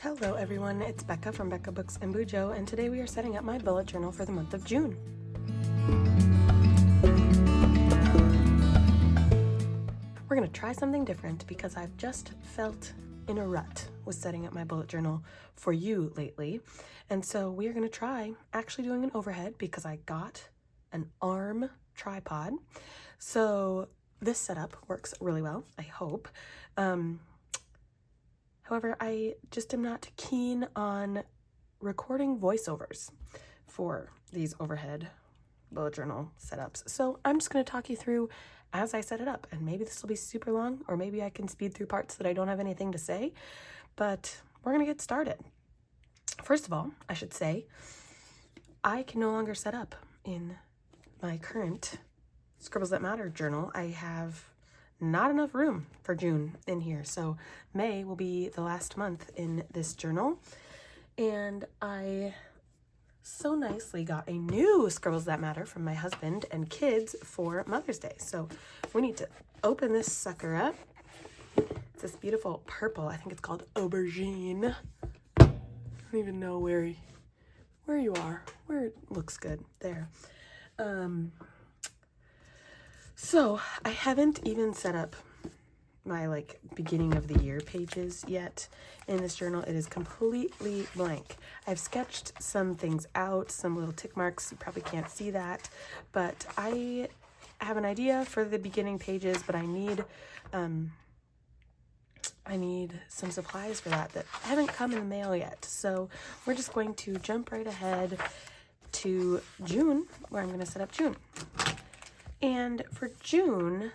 Hello everyone, it's Becca from Becca Books and Bujo, and today we are setting up my bullet journal for the month of June. We're going to try something different because I've just felt in a rut with setting up my bullet journal for you lately. And so we are going to try actually doing an overhead because I got an arm tripod. So this setup works really well, I hope. However, I just am not keen on recording voiceovers for these overhead bullet journal setups. So I'm just going to talk you through as I set it up, and maybe this will be super long, or maybe I can speed through parts that I don't have anything to say, but we're going to get started. First of all, I should say, I can no longer set up in my current Scribbles That Matter journal. I have not enough room for June in here, so May will be the last month in this journal, and I so nicely got a new Scribbles That Matter from my husband and kids for Mother's Day. So we need to open this sucker up. It's this beautiful purple, I think it's called aubergine. I don't even know where you are, where it looks good there. So I haven't even set up my beginning of the year pages yet in this journal. It is completely blank. I've sketched some things out, some little tick marks. You probably can't see that, but I have an idea for the beginning pages, but I need some supplies for that haven't come in the mail yet. So we're just going to jump right ahead to June, where I'm going to set up June. And for June,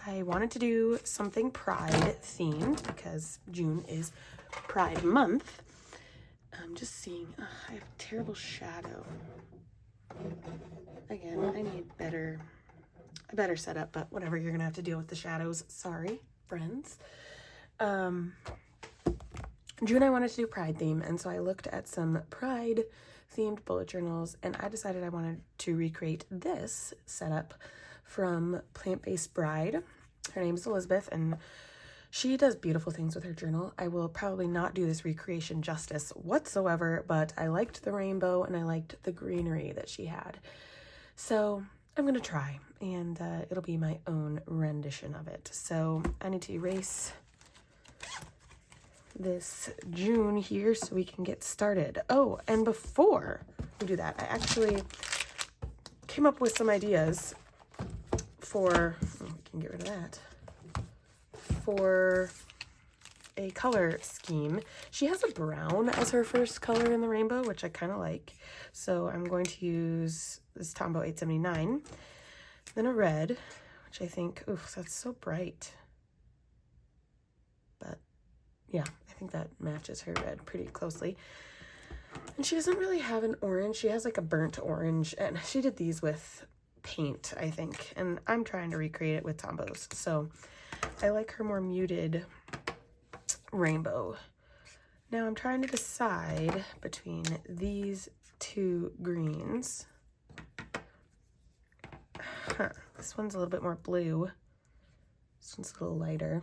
I wanted to do something Pride themed because June is Pride month. I'm just seeing, I have terrible shadow. Again, I need a better setup, but whatever, you're gonna have to deal with the shadows. Sorry, friends. June, I wanted to do Pride theme, and so I looked at some Pride themed bullet journals, and I decided I wanted to recreate this setup from Plant-Based Bride. Her name is Elizabeth, and she does beautiful things with her journal. I will probably not do this recreation justice whatsoever, but I liked the rainbow and I liked the greenery that she had. So I'm going to try, and it'll be my own rendition of it. So I need to erase this June here so we can get started. Oh, and before we do that, I actually came up with some ideas for, we can get rid of that, for a color scheme. She has a brown as her first color in the rainbow, which I kind of like. So I'm going to use this Tombow 879, then a red, which I think, oof, that's so bright. But yeah, I think that matches her red pretty closely. And she doesn't really have an orange. She has like a burnt orange, and she did these with paint, I think, and I'm trying to recreate it with Tombows. So I like her more muted rainbow. Now I'm trying to decide between these two greens. This one's a little bit more blue. This one's a little lighter.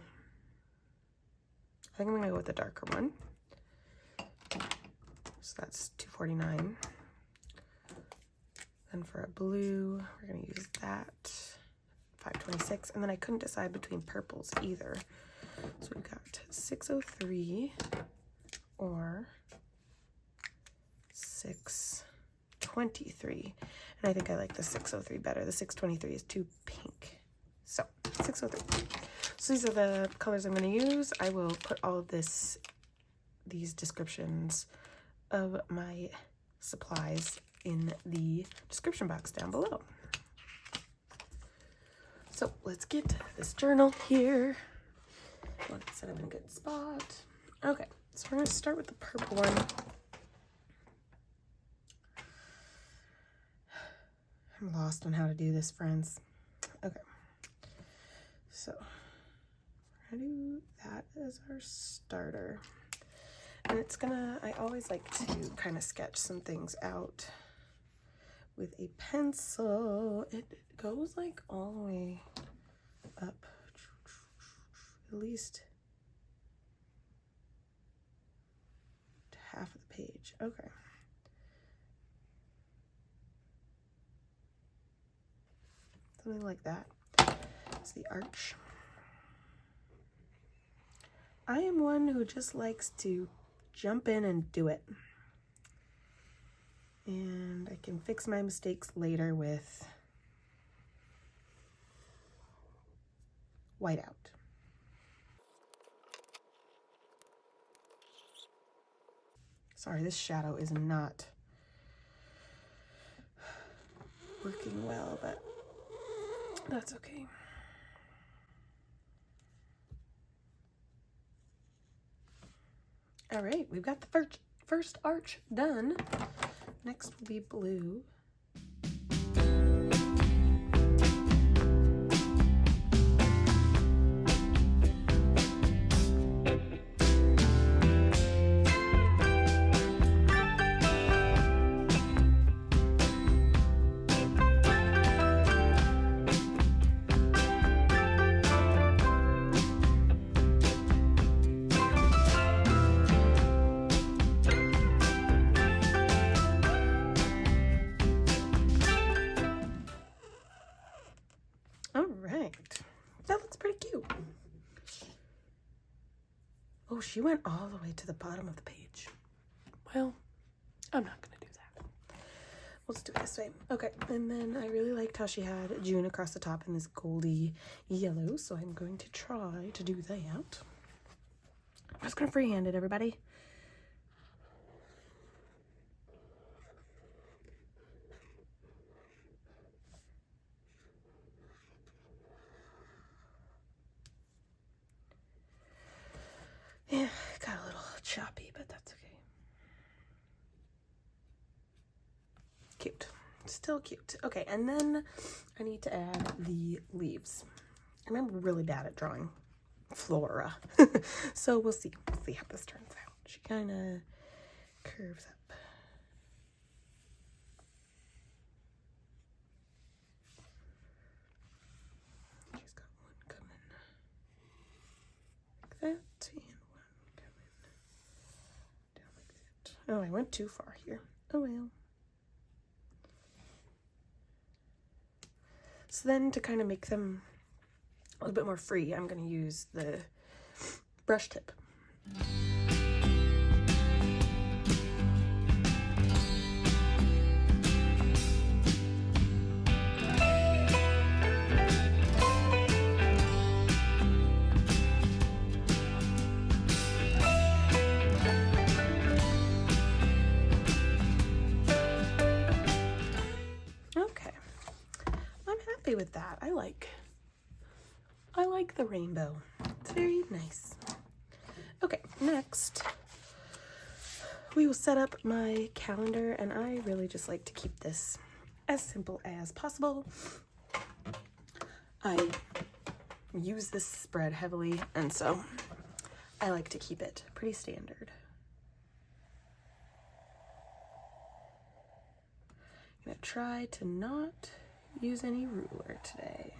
I think I'm gonna go with the darker one. So that's $2.49. And for a blue, we're gonna use that, $5.26. And then I couldn't decide between purples either. So we've got 603 or 623. And I think I like the 603 better. The 623 is too pink. So 603. So these are the colors I'm going to use. I will put all of these descriptions of my supplies in the description box down below. So let's get this journal here. Let it set up in a good spot. Okay, so we're going to start with the purple one. I'm lost on how to do this, friends. Okay, so we're gonna do that as our starter. And it's gonna, I always like to kind of sketch some things out with a pencil. It goes like all the way up, at least half of the page. Okay. Something like that. It's the arch. I am one who just likes to jump in and do it. And I can fix my mistakes later with whiteout. Sorry, this shadow is not working well, but that's okay. All right, we've got the first arch done. Next will be blue. Oh, she went all the way to the bottom of the page. Well, I'm not gonna do that. We'll just do it this way. Okay, and then I really liked how she had June across the top in this goldy yellow, so I'm going to try to do that. I'm just gonna freehand it, everybody. Yeah, got a little choppy, but that's okay. Cute. Still cute. Okay, and then I need to add the leaves. I'm really bad at drawing flora. So we'll see. We'll see how this turns out. She kind of curves up. She's got one coming like that, and one coming down like that. Oh, I went too far here. Oh well. So then to kind of make them a little bit more free, I'm going to use the brush tip. With that, I like the rainbow. It's very nice. Okay, next we will set up my calendar, and I really just like to keep this as simple as possible. I use this spread heavily, and so I like to keep it pretty standard. I'm gonna try to not use any ruler today.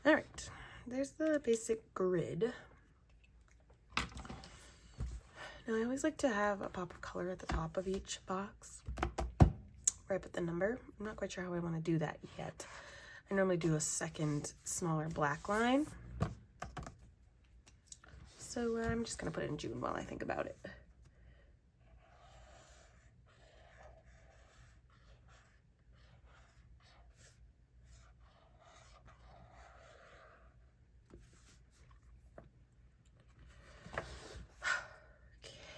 All right, there's the basic grid. Now I always like to have a pop of color at the top of each box where I put the number. I'm not quite sure how I want to do that yet. I normally do a second smaller black line. So I'm just going to put it in June while I think about it.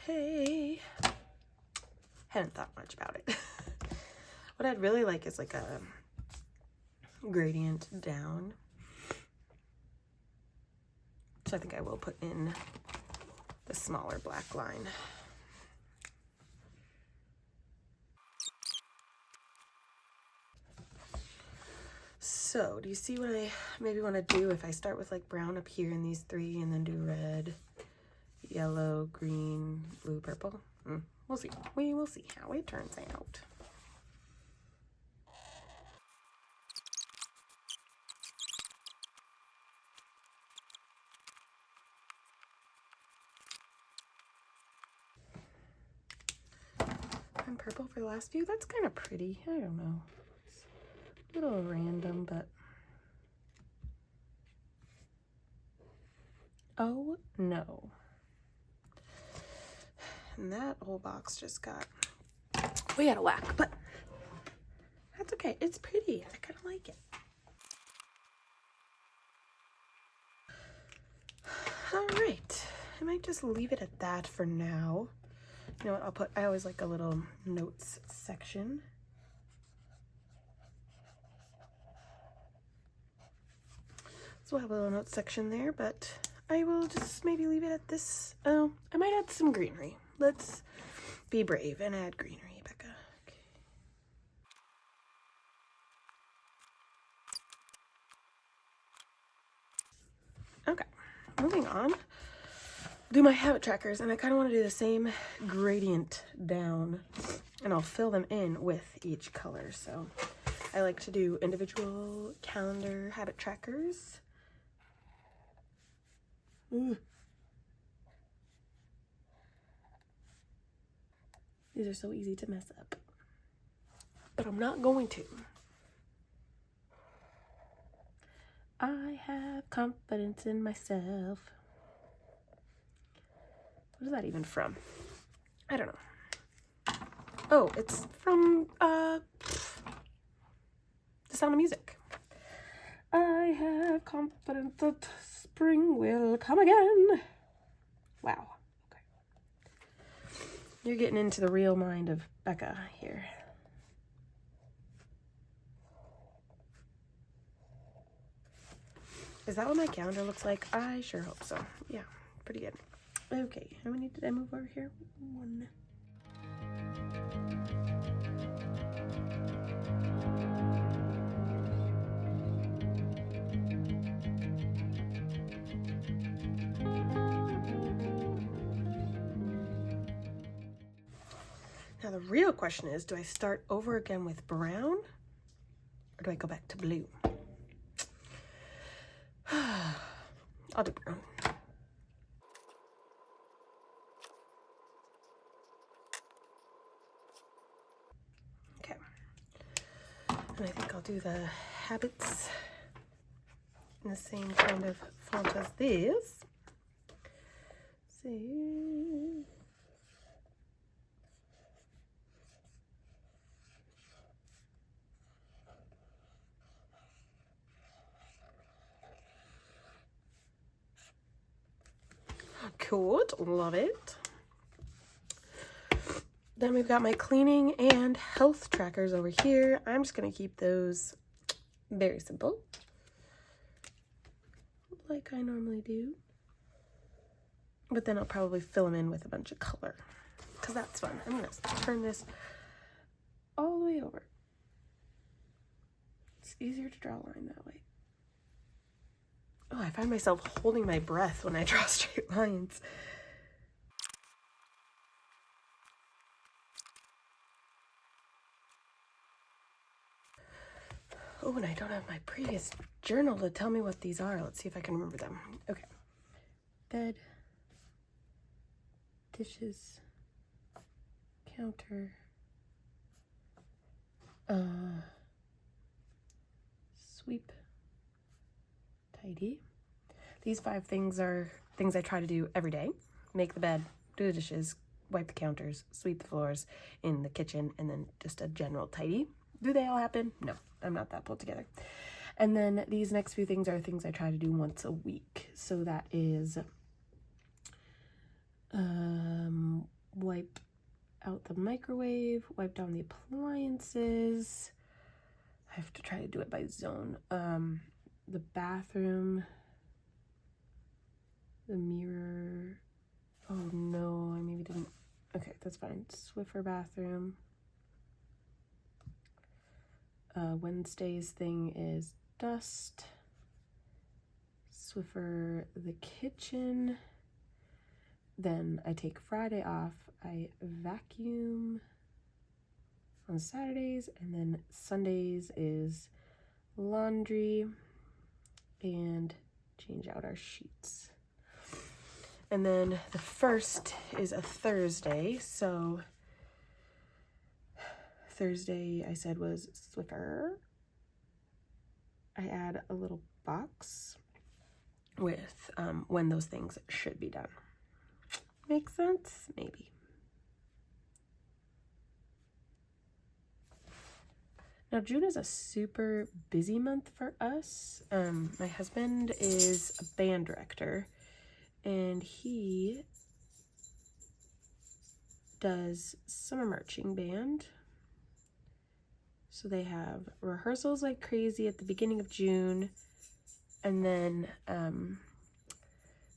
Okay. Hadn't thought much about it. What I'd really like is like a gradient down. So I think I will put in the smaller black line. So do you see what I maybe want to do if I start with like brown up here in these three and then do red, yellow, green, blue, purple? We'll see. We will see how it turns out. purple for the last few. That's kind of pretty. I don't know. It's a little random, but... Oh, no. And that whole box just got way out of whack, but that's okay. It's pretty. I kind of like it. All right. I might just leave it at that for now. You know what? I always like a little notes section. So we'll have a little notes section there, but I will just maybe leave it at this. Oh, I might add some greenery. Let's be brave and add greenery, Becca. Okay, moving on. Do my habit trackers, and I kind of want to do the same gradient down, and I'll fill them in with each color. So I like to do individual calendar habit trackers. Ooh. These are so easy to mess up, but I'm not going to. I have confidence in myself. What is that even from? I don't know. Oh, it's from The Sound of Music. I have confidence that spring will come again. Wow. You're getting into the real mind of Becca here. Is that what my calendar looks like? I sure hope so. Yeah, pretty good. Okay, how many did I move over here? One. Now the real question is, do I start over again with brown or do I go back to blue? I'll do brown. Okay. And I think I'll do the habits in the same kind of font as this. See. Good, love it. Then we've got my cleaning and health trackers over here. I'm just gonna keep those very simple, like I normally do. But then I'll probably fill them in with a bunch of color, because that's fun. I'm gonna turn this all the way over. It's easier to draw a line that way. Oh, I find myself holding my breath when I draw straight lines. Oh, and I don't have my previous journal to tell me what these are. Let's see if I can remember them. Okay. Bed, dishes, counter, sweep, tidy. These 5 things are things I try to do every day. Make the bed, do the dishes, wipe the counters, sweep the floors in the kitchen, and then just a general tidy. Do they all happen? No, I'm not that pulled together. And then these next few things are things I try to do once a week. So that is wipe out the microwave, wipe down the appliances. I have to try to do it by zone. The bathroom, the mirror. Oh no, I maybe didn't. Okay, that's fine. Swiffer bathroom. Wednesday's thing is dust. Swiffer the kitchen. Then I take Friday off. I vacuum on Saturdays, and then Sundays is laundry and change out our sheets. And then the 1st is a Thursday, so Thursday I said was Swiffer. I add a little box with when those things should be done. Make sense? Maybe. Now, June is a super busy month for us. My husband is a band director, and he does summer marching band. So they have rehearsals like crazy at the beginning of June, and then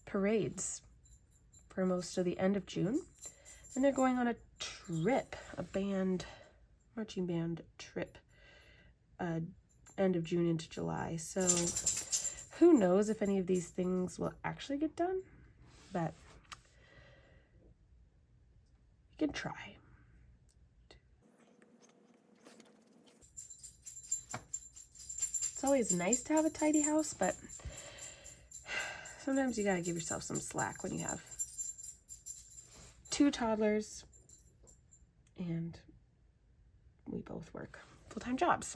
parades for most of the end of June. And they're going on a trip, a marching band trip, end of June into July. So who knows if any of these things will actually get done, but you can try. It's always nice to have a tidy house, but sometimes you gotta give yourself some slack when you have 2 toddlers and we both work full-time jobs.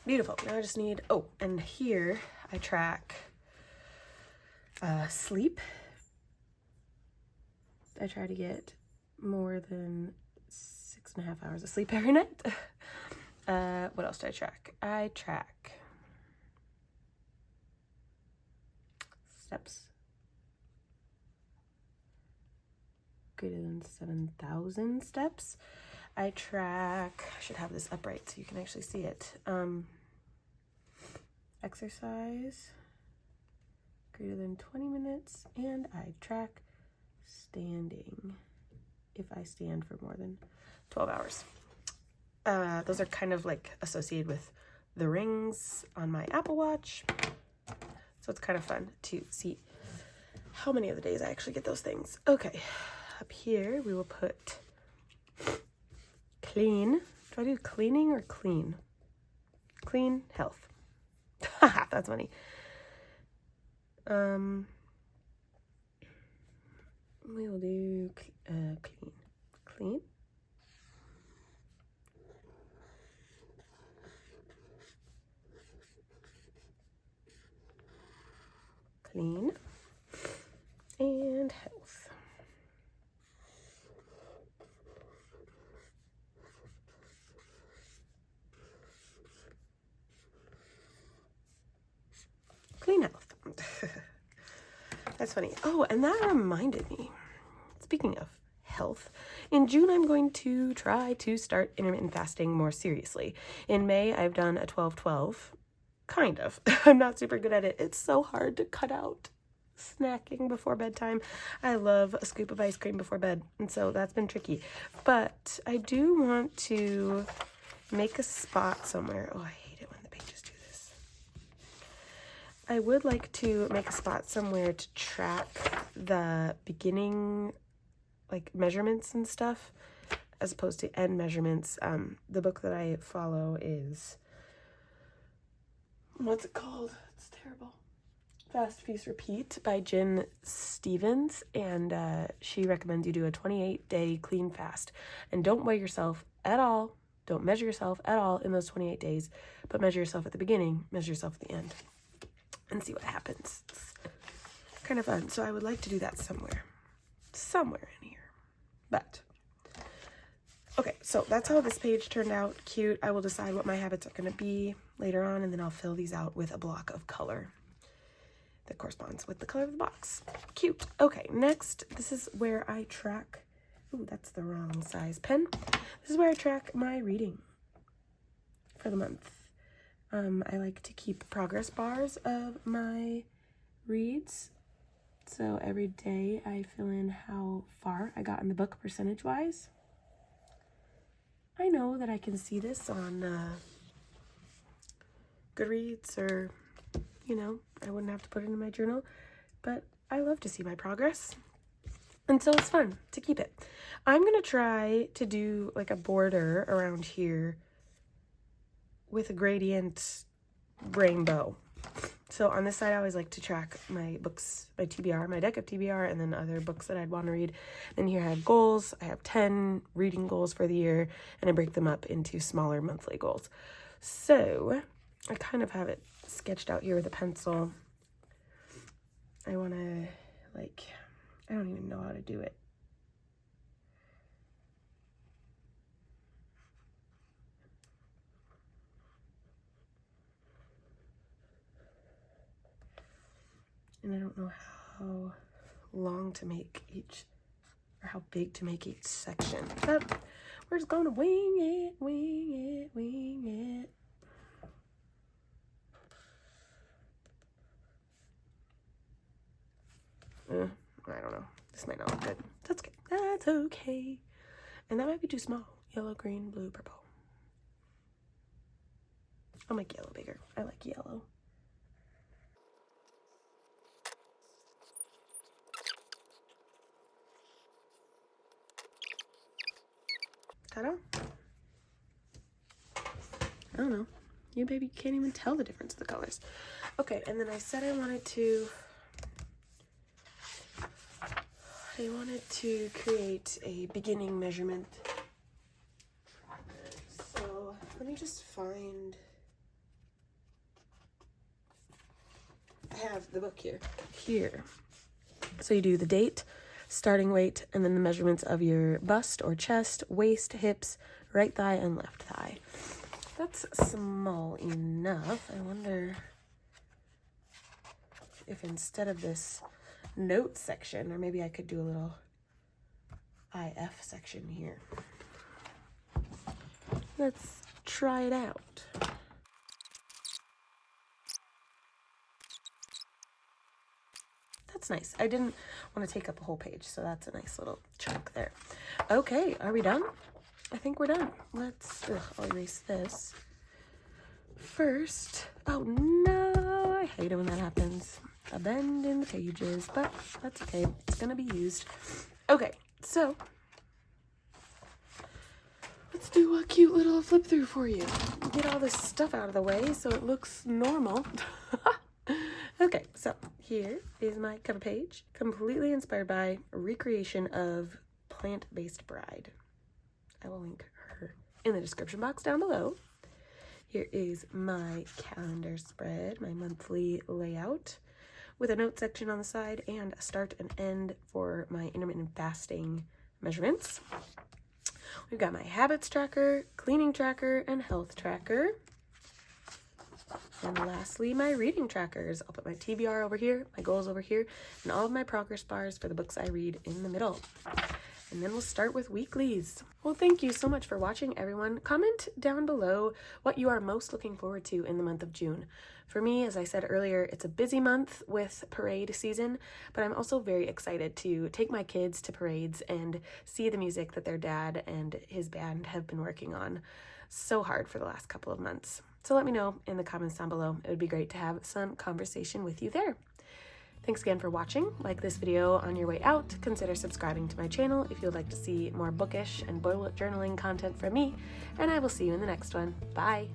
Beautiful. Now I just need, oh, and here I track sleep. I try to get more than 6.5 hours of sleep every night. What else do I track? I track steps greater than 7,000 steps. I track, I should have this upright so you can actually see it. Exercise greater than 20 minutes, and I track standing if I stand for more than 12 hours. Those are kind of like associated with the rings on my Apple Watch. So it's kind of fun to see how many of the days I actually get those things. Okay, up here we will put clean. Do I do cleaning or clean? Clean health. That's funny. We will do clean. Clean. Clean. And health. Clean health. That's funny. Oh, and that reminded me, speaking of health, in June I'm going to try to start intermittent fasting more seriously. In May I've done a 12-12, kind of. I'm not super good at it. It's so hard to cut out snacking before bedtime. I love a scoop of ice cream before bed, and so that's been tricky. But I do want to make a spot somewhere. Oh, I hate it when the pages do this. I would like to make a spot somewhere to track the beginning, like measurements and stuff, as opposed to end measurements. The book that I follow is, what's it called? It's terrible. Fast, Feast, Repeat by Jen Stevens, and she recommends you do a 28-day clean fast. And don't weigh yourself at all. Don't measure yourself at all in those 28 days, but measure yourself at the beginning, measure yourself at the end, and see what happens. It's kind of fun. So I would like to do that somewhere in here. But okay, so that's how this page turned out. Cute. I will decide what my habits are going to be later on, and then I'll fill these out with a block of color that corresponds with the color of the box. Cute. Okay, next, this is where I track, ooh, that's the wrong size pen. This is where I track my reading for the month. I like to keep progress bars of my reads. So every day I fill in how far I got in the book percentage-wise. I know that I can see this on Goodreads or, you know, I wouldn't have to put it in my journal, but I love to see my progress. And so it's fun to keep it. I'm going to try to do like a border around here with a gradient rainbow. So on this side, I always like to track my books, my TBR, my deck of TBR, and then other books that I'd want to read. And here I have goals. I have 10 reading goals for the year, and I break them up into smaller monthly goals. So I kind of have it sketched out here with a pencil. I want to, like, I don't even know how to do it. And I don't know how long to make each, or how big to make each section. But we're just going to wing it, wing it, wing it. I don't know. This might not look good. That's okay. That's okay. And that might be too small. Yellow, green, blue, purple. I'll make yellow bigger. I like yellow. Ta-da. I don't know. You baby can't even tell the difference of the colors. Okay, and then I said I wanted to create a beginning measurement. So let me just find, I have the book here. So you do the date, starting weight, and then the measurements of your bust or chest, waist, hips, right thigh, and left thigh. That's small enough. I wonder if instead of this note section, or maybe I could do a little IF section here. Let's try it out. That's nice. I didn't want to take up a whole page, so that's a nice little chunk there. Okay, are we done? I think we're done. I'll erase this. First, oh no, I hate it when that happens. A bend in the pages, but that's okay. It's gonna be used. Okay, so let's do a cute little flip through for you. Get all this stuff out of the way so it looks normal. Okay, so here is my cover page, completely inspired by a recreation of Plant-Based Bride. I will link her in the description box down below. Here is my calendar spread, my monthly layout, with a note section on the side and a start and end for my intermittent fasting measurements. We've got my habits tracker, cleaning tracker, and health tracker. And lastly, my reading trackers. I'll put my TBR over here, my goals over here, and all of my progress bars for the books I read in the middle. And then we'll start with weeklies. Well, thank you so much for watching, everyone. Comment down below what you are most looking forward to in the month of June. For me, as I said earlier, it's a busy month with parade season, but I'm also very excited to take my kids to parades and see the music that their dad and his band have been working on so hard for the last couple of months. So let me know in the comments down below. It would be great to have some conversation with you there. Thanks again for watching. Like this video on your way out. Consider subscribing to my channel if you would like to see more bookish and bullet journaling content from me. And I will see you in the next one. Bye.